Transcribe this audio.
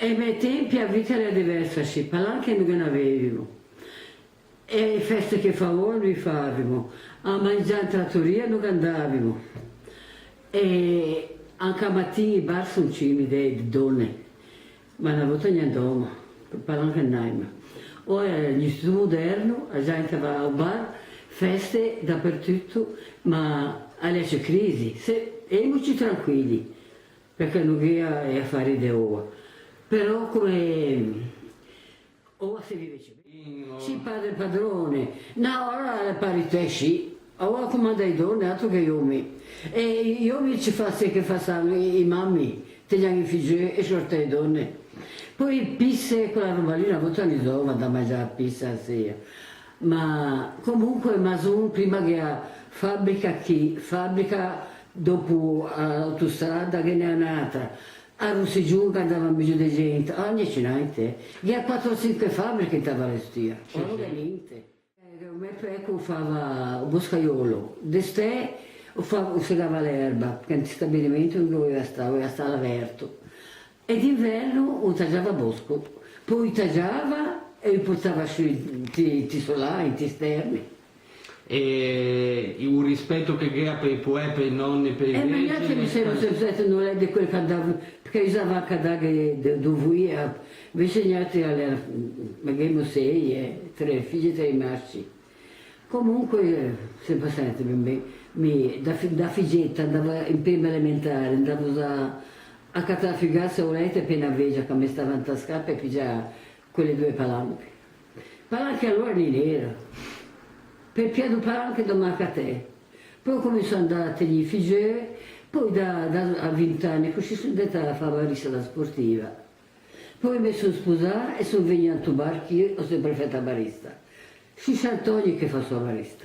ai miei tempi la vita era diversa, sì, palanche non ne avevamo. E le feste che favore noi facevamo, a mangiare in trattoria non andavamo. E anche a mattina i bar sono pieni di donne, ma una volta ne andavamo, palanche non. Ora nell'istituto moderno, la gente va al bar, feste dappertutto, ma adesso c'è crisi. Siamoci tranquilli, perché non è affari di ora. Però come ora si vive bene. Si padre e padrone. No, ora la parità sì. Ora comanda le donne, altro che gli uomini. E gli uomini ci fanno i mammi, tagliano i figli e sorte le donne. Poi pisse, quella roba lì, una volta ne so, ma da mangiare pizza a sera. Ma comunque Mason, prima che a fabbrica dopo l'autostrada che ne è nata, a Rossigiunga andava giù di gente, ogni c'è niente. Che ha 4-5 fabbriche in Tavalestia, non è niente. Il mio pecco faceva boscaiolo, d'estate segava l'erba, perché il stabilimento non doveva stare all'aperto. E d'inverno tagliava bosco, poi tagliava e portava su i solai, i sterni. E un rispetto che ha per i poeti, per i nonni, per i E vecchi. gli altri mi sembra sempre non è di quel che andava, perché usava a cadere dove invece gli altri magari 6, 3 figli e 3 maschi. Comunque, sempre da figlietta andavo in prima elementare, andavo a catafigare a Olete appena veggio che mi stava in tasca e pigiare quelle 2 palanche. Palanche allora lì nera, per piano palanche da Macatè. Poi cominciò ad andare a tenere i figli, poi a 20 anni così sono andata a fare barista da sportiva. Poi mi sono sposata e sono venuta a bar che io ho sempre fatto barista. 60 anni che faccio barista.